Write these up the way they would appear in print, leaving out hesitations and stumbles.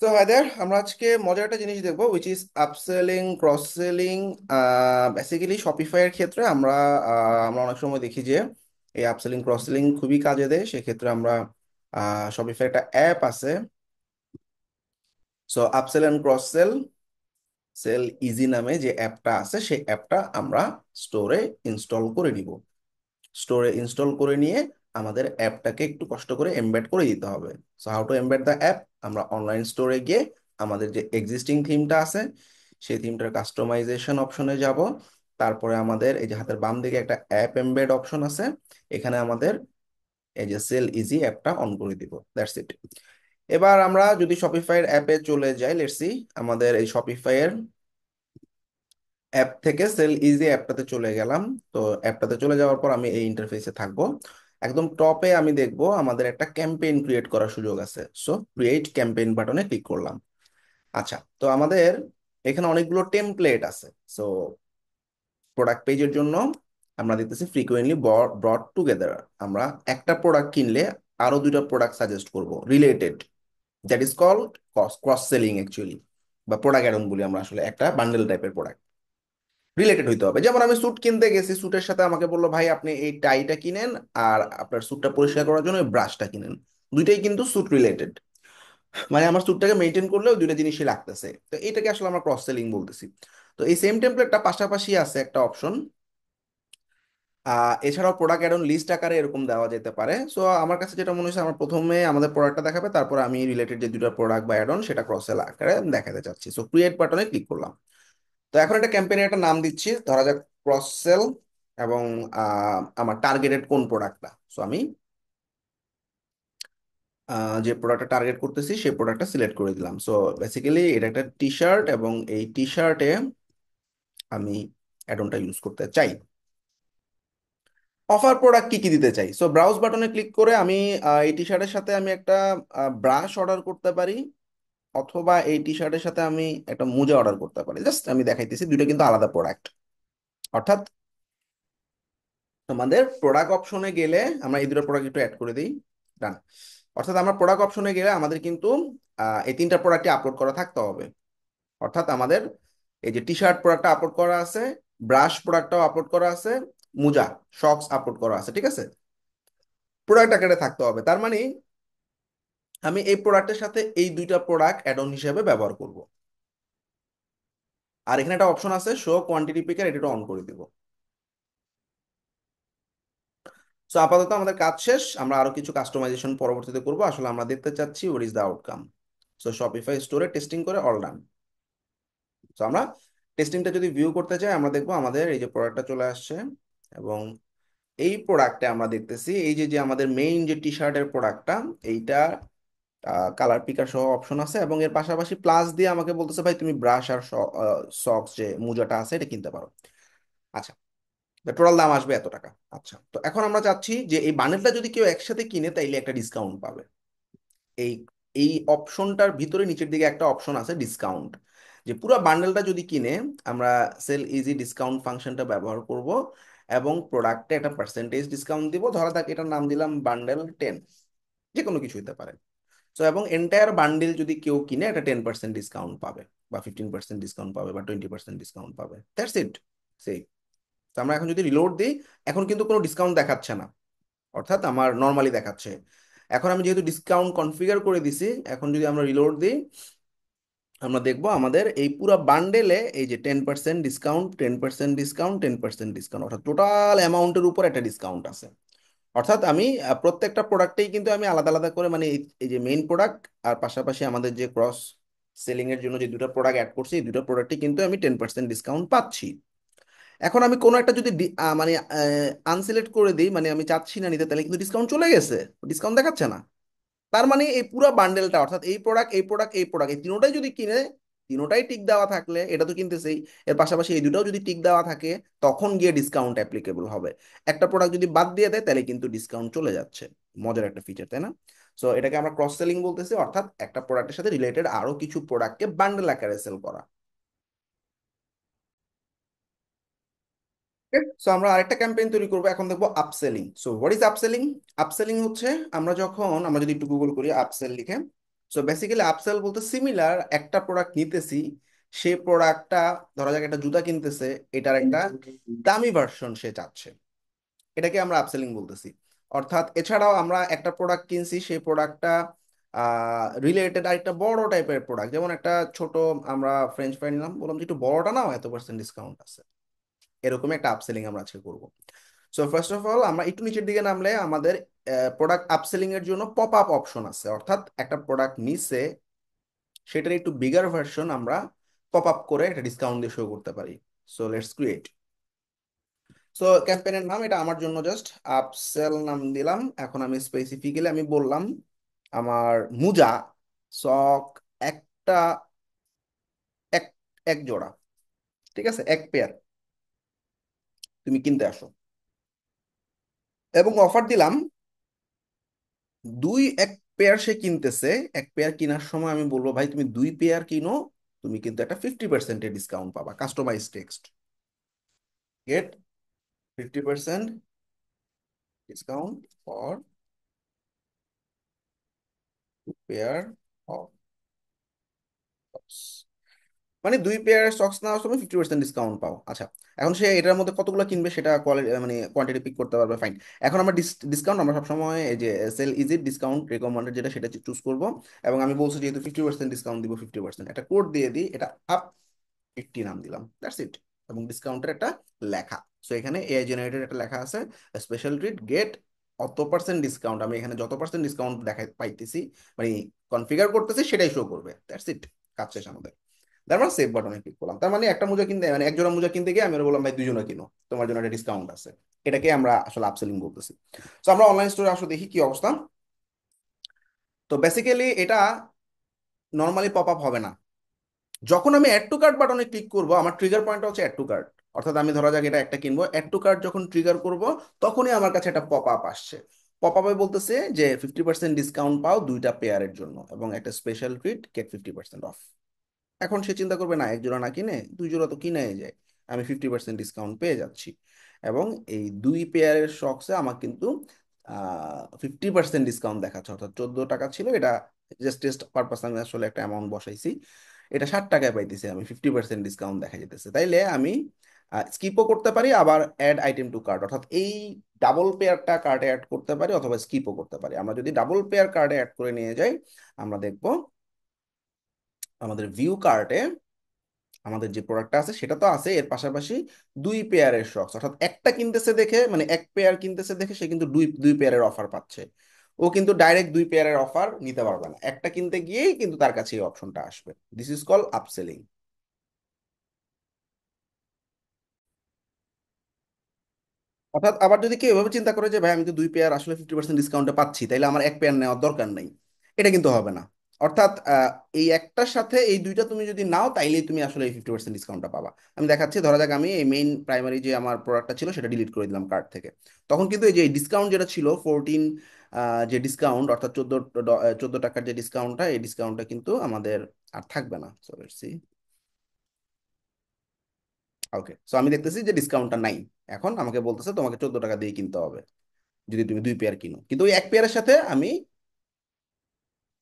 তো হায়দার, আমরা আজকে মজার একটা জিনিস দেখবো, which is upselling, cross selling. Basically Shopify এর ক্ষেত্রে আমরা অনেক সময় দেখি যে এই আপসেলিং ক্রস সেলিং খুবই কাজে দেয়। সেক্ষেত্রে আমরা শপিফাই একটা অ্যাপ আছে, so upsell and cross sell, sell easy নামে যে অ্যাপটা আছে, সেই অ্যাপটা আমরা স্টোরে ইনস্টল করে নিব। স্টোরে ইনস্টল করে নিয়ে আমাদের অ্যাপটাকে একটু কষ্ট করে এমবেড করে দিতে হবে। So how to embed the app, আমরা অনলাইন স্টোরে গিয়ে আমাদের যে এক্সিস্টিং থিমটা আছে সেই থিমটার কাস্টমাইজেশন অপশনে যাব। তারপরে আমাদের এই যে হাতের বাম দিকে একটা অ্যাপ এমবেড অপশন আছে, এখানে আমাদের এই যে সেল ইজি অ্যাপটা অন করে দিব। That's it. এবার আমরা যদি শপিফাই এর অ্যাপে চলে যাই, লেটস সি, আমাদের এই শপিফাই এর অ্যাপ থেকে সেল ইজি অ্যাপটাতে চলে গেলাম। তো অ্যাপটাতে চলে যাওয়ার পর আমি এই ইন্টারফেসে থাকবো। একদম টপে আমি দেখবো আমাদের একটা ক্যাম্পেইন ক্রিয়েট করার সুযোগ আছে, সো ক্রিয়েট ক্যাম্পেইন বাটনে ক্লিক করলাম। আচ্ছা, তো আমাদের এখানে অনেকগুলো টেমপ্লেট আছে। সো প্রোডাক্ট পেজের জন্য আমরা দেখতেছি ফ্রিকোয়েন্টলি ব্রট টুগেদার। আমরা একটা প্রোডাক্ট কিনলে আরো দুইটা প্রোডাক্ট সাজেস্ট করব related, that is called cross selling actually, বা প্রোডাক্ট অ্যাড অন বলি আমরা। আসলে একটা বান্ডেল টাইপের প্রোডাক্ট রিলেটেড হইতে হবে। যেমন আমি স্যুট কিনতে গেছি, স্যুটের সাথে আমাকে বললো ভাই আপনি এই টাইটা কিনেন, আর আপনার স্যুটটা পরিষ্কার করার জন্য ওই ব্রাশটা কিনেন। দুইটাই কিন্তু স্যুট রিলেটেড, মানে আমার স্যুটটাকে মেনটেন করলেও দুইটা জিনিসই লাগতেছে। তো এটাকে আসলে আমরা ক্রস সেলিং বলতেছি। তো এই সেম টেমপ্লেটটা পাশাপাশি আছে একটা অপশন, এছাড়াও প্রোডাক্ট অ্যাড অন লিস্ট আকারে এরকম দেওয়া যেতে পারে। সো আমার কাছে যেটা মনে হচ্ছে, আমার প্রথমে আমাদের প্রোডাক্টটা দেখাবে, তারপর আমি রিলেটেড যে দুটো প্রোডাক্ট বা অ্যাড অন সেটা ক্রস সেল আকারে দেখাতে চাচ্ছি। সো ক্রিয়েট বাটনে ক্লিক করলাম। তো এখন একটা ক্যাম্পেইনের একটা নাম দিচ্ছি, ধরা যাক ক্রস সেল, এবং আমার টার্গেটেড কোন প্রোডাক্টটা। সো আমি যে প্রোডাক্টটা টার্গেট করতেছি সেই প্রোডাক্টটা সিলেক্ট করে দিলাম। সো বেসিক্যালি এটা একটা টি শার্ট, এবং এই টি শার্টে আমি অ্যাডনটা ইউজ করতে চাই। অফার প্রোডাক্ট কি কি দিতে চাই, সো ব্রাউজ বাটনে ক্লিক করে আমি এই টি শার্টের সাথে আমি একটা ব্রাশ অর্ডার করতে পারি, অথবা এই টি শার্টের সাথে আমি একটা মোজা অর্ডার করতে পারি। জাস্ট আমি দেখাইতেছি, দুটো কিন্তু আলাদা প্রোডাক্ট। অর্থাৎ তোমাদের প্রোডাক্ট অপশনে গেলে আমরা এই দুটো প্রোডাক্ট একটু অ্যাড করে দিই। ডান। অর্থাৎ আমরা প্রোডাক্ট অপশনে গেলে আমাদের কিন্তু এই তিনটা প্রোডাক্টই আপলোড করা থাকতে হবে। অর্থাৎ আমাদের এই যে টি শার্ট প্রোডাক্টটা আপলোড করা আছে, ব্রাশ প্রোডাক্টটাও আপলোড করা আছে, মোজা শক্স আপলোড করা আছে, ঠিক আছে। প্রোডাক্ট আকারে থাকতে হবে, তার মানে আমি এই প্রোডাক্টের সাথে এই দুইটা প্রোডাক্ট অ্যাড অন হিসেবে ব্যবহার করব। আর এখানে একটা অপশন আছে শো কোয়ান্টিটি পিকার, এটা অন করে দিব। সো আপাতত আমাদের কাজ শেষ, আমরা আরো কিছু কাস্টমাইজেশন পরবর্তীতে করব। আসলে আমরা দেখতে চাচ্ছি what is the outcome. So Shopify স্টোরে টেস্টিং করে অল ডান। সো আমরা টেস্টিংটা যদি ভিউ করতে চাই, আমরা দেখবো আমাদের এই যে প্রোডাক্টটা চলে আসছে, এবং এই প্রোডাক্টে আমরা দেখতেছি এই যে যে আমাদের মেইন যে টি শার্টের প্রোডাক্টটা, এইটা কালার পিকার সহ অপশন আছে, এবং এর পাশাপাশি প্লাস দিয়ে আমাকে বলতেছে ভাই তুমি ব্রাশ আর সক্স যে মোজাটা আছে এটা কিনতে পারো। আচ্ছা, টোটাল দাম আসবে এত টাকা। আচ্ছা, তো এখন আমরা চাচ্ছি যে এই বান্ডেলটা যদি কেউ একসাথে কিনে তাইলে একটা ডিসকাউন্ট পাবে। এই এই অপশনটার ভিতরে নিচের দিকে একটা অপশন আছে ডিসকাউন্ট, যে পুরো বান্ডেলটা যদি কিনে আমরা সেল ইজি ডিসকাউন্ট ফাংশনটা ব্যবহার করব, এবং প্রোডাক্টে একটা পার্সেন্টেজ ডিসকাউন্ট দিব। ধরা যাক এটার নাম দিলাম বান্ডেল 10, যে কোনো কিছু হতে পারে। সো এবং এন্টায়ার বান্ডেল যদি কেউ কিনে একটা 10% ডিসকাউন্ট পাবে, বা 15% ডিসকাউন্ট পাবে, বা 20% ডিসকাউন্ট পাবে। That's it. সেই, তো আমরা এখন যদি রিলোড দিই, এখন কিন্তু কোনো ডিসকাউন্ট দেখাচ্ছে না, অর্থাৎ আমার নর্মালি দেখাচ্ছে। এখন আমি যেহেতু ডিসকাউন্ট কনফিগার করে দিছি, এখন যদি আমরা রিলোড দিই, আমরা দেখবো আমাদের এই পুরো বান্ডেলে এই যে 10% ডিসকাউন্ট, 10% ডিসকাউন্ট, 10% ডিসকাউন্ট, অর্থাৎ টোটাল অ্যামাউন্টের উপর একটা ডিসকাউন্ট আছে। অর্থাৎ আমি প্রত্যেকটা প্রোডাক্টেই কিন্তু আমি আলাদা আলাদা করে, মানে এই যে মেইন প্রোডাক্ট আর পাশাপাশি আমাদের যে ক্রস সেলিং এর জন্য যে দুটো প্রোডাক্ট অ্যাড করছি, এই দুটো প্রোডাক্টই কিন্তু আমি 10% ডিসকাউন্ট পাচ্ছি। এখন আমি কোনো একটা যদি মানে আনসিলেক্ট করে দিই, মানে আমি চাচ্ছি না নিতে, তাহলে কিন্তু ডিসকাউন্ট চলে গেছে, ডিসকাউন্ট দেখাচ্ছে না। তার মানে এই পুরো বান্ডেলটা, অর্থাৎ এই প্রোডাক্ট, এই প্রোডাক্ট, এই প্রোডাক্ট, এই তিনোটাই যদি কিনে, তিনোটাই টিক দেওয়া থাকলে এটা তো কিনতেছেই, এর পাশাপাশি এই দুটাও যদি টিক দেওয়া থাকে, তখন গিয়ে ডিসকাউন্ট অ্যাপ্লিকেবল হবে। একটা প্রোডাক্ট যদি বাদ দিয়ে দেয় তাহলে কিন্তু ডিসকাউন্ট চলে যাচ্ছে। মজার একটা ফিচার, তাই না? সো এটাকে আমরা ক্রস সেলিং বলতেছি, অর্থাৎ একটা প্রোডাক্টের সাথে রিলেটেড আরো কিছু প্রোডাক্টকে বান্ডেল আকারে সেল করা। সো আমরা আরেকটা ক্যাম্পেইন তৈরি করবো, এখন দেখবো upselling. So what is upselling? Upselling হচ্ছে আমরা যদি একটু গুগল করি আপসেল লিখে, সো বেসিক্যালি আপসেল বলতে সিমিলার একটা প্রোডাক্ট নিতেছি, সেই প্রোডাক্টটা ধরা যাক একটা জুতা কিনতেছে, এটার একটা দামি ভার্সন সে চাচ্ছে, এটাকে আমরা আপসেলিং বলতেছি। অর্থাৎ এছাড়াও আমরা একটা প্রোডাক্ট কিনছি, সেই প্রোডাক্টটা রিলেটেড আরেকটা বড় টাইপের প্রোডাক্ট, যেমন একটা ছোট আমরা ফ্রেঞ্চ ফ্রাই নিলাম, বললাম যে একটু বড়টা নাও, এত পার্সেন্ট ডিসকাউন্ট আছে। এরকম একটা আপসেলিং আমরা আজকে করবো। সো ফার্স্ট অফ অল আমরা একটু নিচের দিকে নামলে আমাদের প্রোডাক্ট আপসেলিং এর জন্য পপ আপ অপশন আছে, অর্থাৎ একটা প্রোডাক্ট নিচে সেটার একটু বিগার ভার্সন আমরা পপ আপ করে একটা ডিসকাউন্ট দিয়ে শো করতে পারি। So let's create. সো ক্যাম্পেইনের নাম এটা আমার জন্য জাস্ট আপসেল নাম দিলাম। এখন আমি স্পেসিফিক্যালি আমি বললাম আমার মুজা সক একটা এক এক জোড়া, ঠিক আছে, এক পেয়ার তুমি কিনতে আসো, এবং অফার দিলাম এক পেয়ার সে কিনতেছে। এক পেয়ার কেনার সময় আমি বলবো ভাই তুমি 2 পেয়ার কিনো, তুমি কিন্তু একটা 50% ডিসকাউন্ট পাবা, customise text, get 50% discount for pair of socks. মানে 2 পেয়ার সক্স নেওয়ার সময় 50% ডিসকাউন্ট পাও। আচ্ছা, এখন সে এটার মধ্যে কতগুলো কিনবে সেটা কোয়ালিটি মানে কোয়ান্টিটি পিক করতে পারবে, ফাইন। এখন আমরা ডিসকাউন্ট আমরা সবসময় এই যে সেল ইজি ডিসকাউন্ট রেকমেন্ডেড যেটা সেটা চুজ করবো, এবং আমি বলছি যেহেতু 50% ডিসকাউন্ট দিব, 50% একটা কোড দিয়ে দিই, এটা আপ 50 নাম দিলাম, দ্যাটস ইট। এবং ডিসকাউন্টের একটা লেখা, সো এখানে এআই জেনারেটেড একটা লেখা আছে, স্পেশাল ট্রিট গেট অত পার্সেন্ট ডিসকাউন্ট। আমি এখানে যত পার্সেন্ট ডিসকাউন্ট দেখাই পাইতেছি মানে কনফিগার করতেছি সেটাই শো করবে, দ্যাটস ইট। কাজ শেষ আমাদের। তারপর সেভ বাটনে ক্লিক করলাম, তার মানে একটা মোজা কিনতে মানে এক জোড়া মোজা কিনতে গিয়ে আমি ওরা বললাম ভাই 2 জোড়া কিনো, তোমার জন্য একটা ডিসকাউন্ট আছে। এটাকে আমরা আসলে আপসেলিং বলতেছি। তো আমরা অনলাইন স্টোরে আসলে দেখি কি অবস্থা। তো বেসিক্যালি এটা নর্মালি পপ আপ হবে না, যখন আমি অ্যাড টু কার্ট বাটনে ক্লিক করব, আমার ট্রিগার পয়েন্টটা হচ্ছে অ্যাড টু কার্ট। অর্থাৎ আমি ধরা যাক এটা একটা কিনবো, অ্যাড টু কার্ট যখন ট্রিগার করব তখনই আমার কাছে একটা পপ আপ আসছে। পপ আপে বলতেছে যে 50% ডিসকাউন্ট পাও 2টা পেয়ারের জন্য, এবং একটা স্পেশাল ট্রিট গেট 50% অফ। এখন সে চিন্তা করবে না এক জোড়া না কিনে 2 জোড়া তো কিনে যায়, আমি 50% ডিসকাউন্ট পেয়ে যাচ্ছি। এবং এই 2 পেয়ারের শখসে আমার কিন্তু 50% ডিসকাউন্ট দেখাচ্ছে, অর্থাৎ 14 টাকা ছিল এটা, জাস্ট টেস্ট পারপাস আমি আসলে একটা অ্যামাউন্ট বসাইছি, এটা 60 টাকায় পাইতেছি, আমি 50% ডিসকাউন্ট দেখা যেতেছে। তাইলে আমি স্কিপও করতে পারি, আবার অ্যাড আইটেম টু কার্ট, অর্থাৎ এই ডাবল পেয়ারটা কার্টে অ্যাড করতে পারি, অথবা স্কিপও করতে পারি। আমরা যদি ডাবল পেয়ার কার্টে অ্যাড করে নিয়ে যাই, আমরা দেখবো আমাদের ভিউ কার্টে আমাদের যে প্রোডাক্টটা আছে সেটা তো আছে, এর পাশাপাশি 2 পেয়ারের শখস, অর্থাৎ একটা কিনতেছে দেখে মানে এক পেয়ার কিনতেছে দেখে সে কিন্তু দুই দুই পেয়ারের অফার পাচ্ছে। ও কিন্তু ডাইরেক্ট 2 পেয়ারের অফার নিতে পারবে না, একটা কিনতে গিয়েই কিন্তু তার কাছে এই অপশনটা আসবে। This is call upselling. অর্থাৎ আবার যদি কেউ এভাবে চিন্তা করে যে ভাই আমি তো 2 পেয়ার আসলে 50% ডিসকাউন্টে পাচ্ছি, তাইলে আমার এক পেয়ার নেওয়ার দরকার নাই, এটা কিন্তু হবে না। অর্থাৎ এই একটার সাথে এই দুইটা তুমি যদি নাও তাইলেই তুমি আসলে এই 50% ডিসকাউন্টটা পাবা। আমি দেখাচ্ছি, ধরা যাক আমি এই মেইন প্রাইমারি যে আমার প্রোডাক্টটা ছিল সেটা ডিলিট করে দিলাম কার্ট থেকে, তখন কিন্তু এই যে ডিসকাউন্ট যেটা ছিল 14, যে ডিসকাউন্ট অর্থাৎ 14 টাকার যে ডিসকাউন্টটা, এই ডিসকাউন্টটা কিন্তু আমাদের আর থাকবে না। So let's see. Okay, so আমি দেখতেছি যে ডিসকাউন্টটা নাই। এখন আমাকে বলতেছে তোমাকে 14 টাকা দিয়ে কিনতে হবে যদি তুমি 2 পেয়ার কিনো, কিন্তু ওই এক পেয়ারের সাথে আমি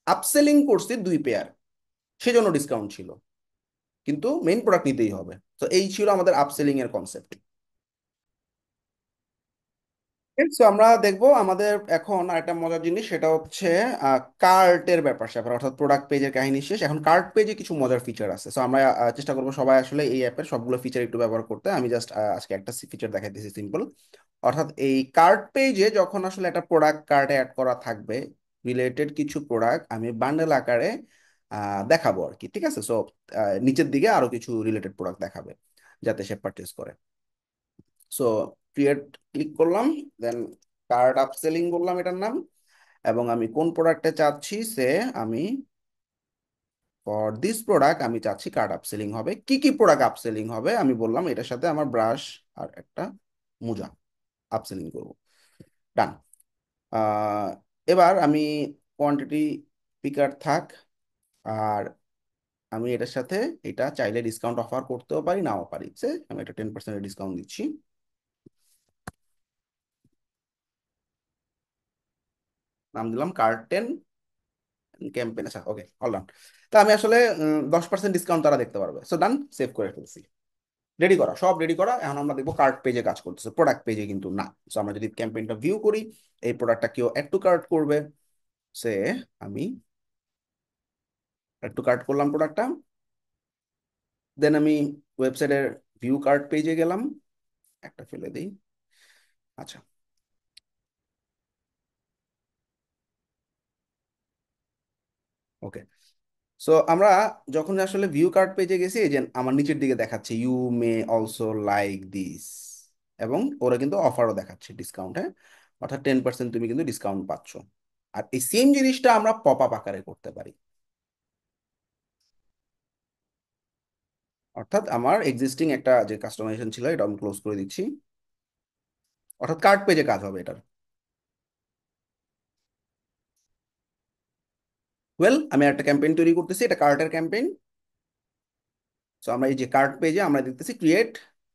আপসেলিং করছি 2 পেয়ার, সেজন্য ডিসকাউন্ট ছিল, কিন্তু মেইন প্রোডাক্ট নিতেই হবে। তো এই ছিল আমাদের আপসেলিং এর কনসেপ্ট। সো আমরা দেখবো আমাদের এখন আরেকটা মজার জিনিস, সেটা হচ্ছে কার্টের ব্যাপার স্যাপার, অর্থাৎ প্রোডাক্ট পেজের কাহিনী শেষ, এখন কার্ট পেজে কিছু মজার ফিচার আছে। সো আমরা চেষ্টা করবো সবাই আসলে এই অ্যাপের সবগুলো ফিচার একটু ব্যবহার করতে। আমি জাস্ট আজকে একটা ফিচার দেখাইতেছি, সিম্পল। অর্থাৎ এই কার্ট পেজে যখন আসলে একটা প্রোডাক্ট কার্টে অ্যাড করা থাকবে, রিলেটেড কিছু প্রোডাক্ট আমি বান্ডেল আকারে দেখাবো আর কি, ঠিক আছে। সো নিচের দিকে আরো কিছু রিলেটেড প্রোডাক্ট দেখাবে যাতে সে পারচেস করে। সো ক্রিয়েট ক্লিক করলাম, দেন কার্ট আপসেলিং বললাম এটার নাম, এবং আমি কোন প্রোডাক্টে চাচ্ছি সে আমি ফর দিস প্রোডাক্ট আমি চাচ্ছি কার্ট আপসেলিং হবে। কি কি প্রোডাক্ট আপসেলিং হবে আমি বললাম এটার সাথে আমার ব্রাশ আর একটা মোজা আপসেলিং করবো, ডান। আহ, এবার আমি কোয়ান্টিটি পিকার থাক, আর আমি এটার সাথে এটা চাইলে ডিসকাউন্ট অফার করতেও পারি নাও পারি, সে আমি একটা 10% ডিসকাউন্ট দিচ্ছি, নাম দিলাম কার্টেন, ক্যাম্পেইন, আচ্ছা ওকে, অল ডান। তো আমি আসলে 10% ডিসকাউন্ট তারা দেখতে পারবে, সো ডান, সেভ করে ফেলছি। রেডি করা, সব রেডি করা, এখন আমরা দেখবো কার্ট পেজে কাজ করতেছে, প্রোডাক্ট পেজে কিন্তু না। সো আমরা যদি ক্যাম্পেইনটা ভিউ করি, এই প্রোডাক্টটা কেউ অ্যাড টু কার্ট করবে, সে আমি অ্যাড টু কার্ট করলাম প্রোডাক্টটা, দেন আমি ওয়েবসাইটের ভিউ কার্ট পেজে গেলাম, একটা ফেলে দিই। আচ্ছা, ওকে। সো আমরা যখন আসলে ভিউ কার্ট পেজে গেছি, এই যে আমার নিচের দিকে দেখাচ্ছে you may also like this, এবং ওরা কিন্তু অফারও দেখাচ্ছে ডিসকাউন্ট, হ্যাঁ, অর্থাৎ 10% তুমি কিন্তু ডিসকাউন্ট পাচ্ছ। আর এই সেম জিনিসটা আমরা পপ আপ আকারে করতে পারি, অর্থাৎ আমার এক্সিস্টিং একটা যে কাস্টমাইজেশন ছিল এটা আমি ক্লোজ করে দিচ্ছি, অর্থাৎ কার্ট পেজে কাজ হবে এটার। ওয়েল, আমি একটা ক্যাম্পেইন তৈরি করতেছি, এটা কার্টের ক্যাম্পেইন। সো আমরা এই যে কার্ট পেজে আমরা দেখতেছি create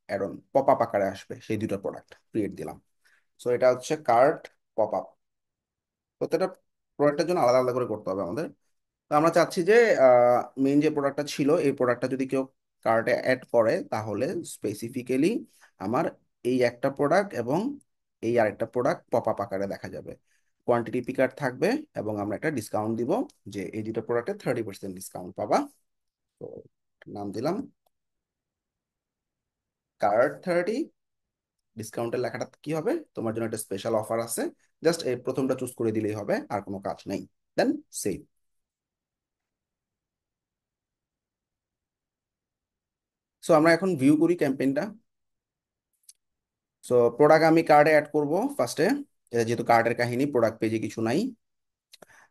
add on, pop up আকারে আসবে সেই দুটো প্রোডাক্ট, ক্রিয়েট দিলাম। সো এটা হচ্ছে কার্ট পপ আপ, প্রত্যেকটা প্রোডাক্টের জন্য আলাদা আলাদা করে করতে হবে আমাদের। তো আমরা চাচ্ছি যে মেইন যে প্রোডাক্টটা ছিল এই প্রোডাক্টটা যদি কেউ কার্টে অ্যাড করে, তাহলে স্পেসিফিক্যালি আমার এই একটা প্রোডাক্ট এবং এই আরেকটা প্রোডাক্ট পপ আপ আকারে দেখা যাবে, কোয়ান্টিটি পিকার থাকবে, এবং আমরা একটা ডিসকাউন্ট দিব, যে এই দুটো প্রোডাক্টে 30% ডিসকাউন্ট পাবা। তো নাম দিলাম কার্ট 30। ডিসকাউন্টের লেখাটা কি হবে, তোমার জন্য একটা স্পেশাল অফার আছে, জাস্ট এই প্রথমটা চুজ করে দিলেই হবে, আর কোনো কাজ নেই। দেন সেভ। সো আমরা এখন ভিউ করি ক্যাম্পেইনটা। সো প্রোডাক্ট আমি কার্ডে অ্যাড করব ফার্স্টে, এটা যেহেতু কার্ডের কাহিনী, প্রোডাক্ট পেজে কিছু নাই।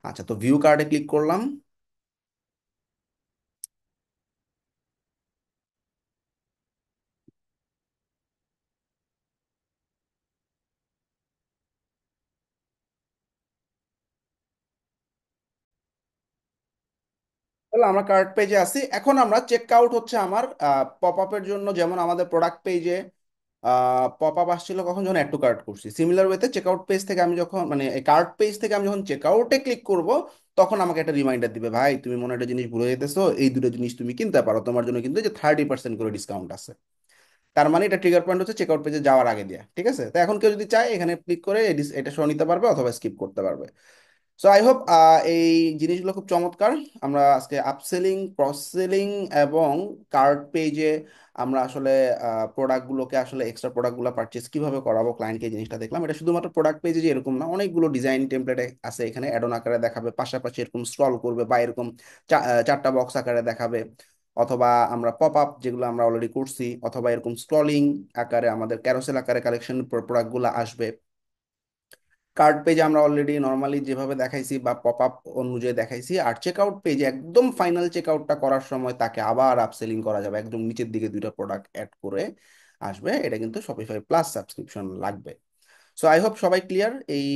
আচ্ছা, তো ভিউ কার্ডে ক্লিক করলাম। তাহলে আমরা কার্ড পেজে আছি, এখন আমরা চেক আউট হচ্ছে আমার পপ আপের জন্য, যেমন আমাদের প্রোডাক্ট পেজে পপ আপ আসছিল কখন, যখন অ্যাড টু কার্ট করছি, সিমিলার ওয়েতে চেক আউট পেজ থেকে আমি যখন, মানে এই কার্ট পেজ থেকে আমি যখন চেক আউটে ক্লিক করব, তখন আমাকে একটা রিমাইন্ডার দিবে, ভাই তুমি মনে হয় একটা জিনিস ভুলে যেতেছো, এই দুটো জিনিস তুমি কিনতে পারো, তোমার জন্য কিন্তু যে 30% করে ডিসকাউন্ট আছে। তার মানে এটা ট্রিগার পয়েন্ট হচ্ছে চেকআউট পেজে যাওয়ার আগে দিয়ে, ঠিক আছে? তো এখন কেউ যদি চায় এখানে ক্লিক করে এটা সহ নিতে পারবে, অথবা স্কিপ করতে পারবে। সো আই হোপ এই জিনিসগুলো খুব চমৎকার। আমরা আজকে আপসেলিং, ক্রস সেলিং এবং কার্ড পেজে আমরা আসলে প্রোডাক্টগুলোকে আসলে এক্সট্রা প্রোডাক্টগুলো পারচেস কিভাবে করাবো ক্লায়েন্টকে, এই জিনিসটা দেখলাম। এটা শুধুমাত্র প্রোডাক্ট পেজে যে এরকম না, অনেকগুলো ডিজাইন টেমপ্লেট আছে এখানে, অ্যাড অন আকারে দেখাবে, পাশাপাশি এরকম স্ক্রল করবে, বা এরকম চারটা বক্স আকারে দেখাবে, অথবা আমরা পপ আপ যেগুলো আমরা অলরেডি করছি, অথবা এরকম স্ক্রলিং আকারে আমাদের ক্যারোসেল আকারে কালেকশন প্রোডাক্টগুলো আসবে। কার্ড পেজে আমরা অলরেডি নর্মালি যেভাবে দেখাইছি বা পপ আপ অনুযায়ী দেখাইছি, আর চেকআউট পেজে একদম ফাইনাল চেকআউটটা করার সময় তাকে আবার আপসেলিং করা যাবে, একদম নিচের দিকে দুইটা প্রোডাক্ট অ্যাড করে আসবে। এটা কিন্তু শপিফাই প্লাস সাবস্ক্রিপশন লাগবে। সো আই হোপ সবাই ক্লিয়ার। এই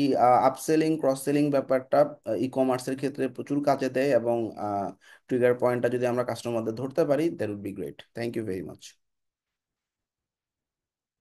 আপসেলিং ক্রস সেলিং ব্যাপারটা ই কমার্সের ক্ষেত্রে প্রচুর কাজে দেয়, এবং ট্রিগার পয়েন্টটা যদি আমরা কাস্টমারদের ধরতে পারি, that would be great. Thank you very much.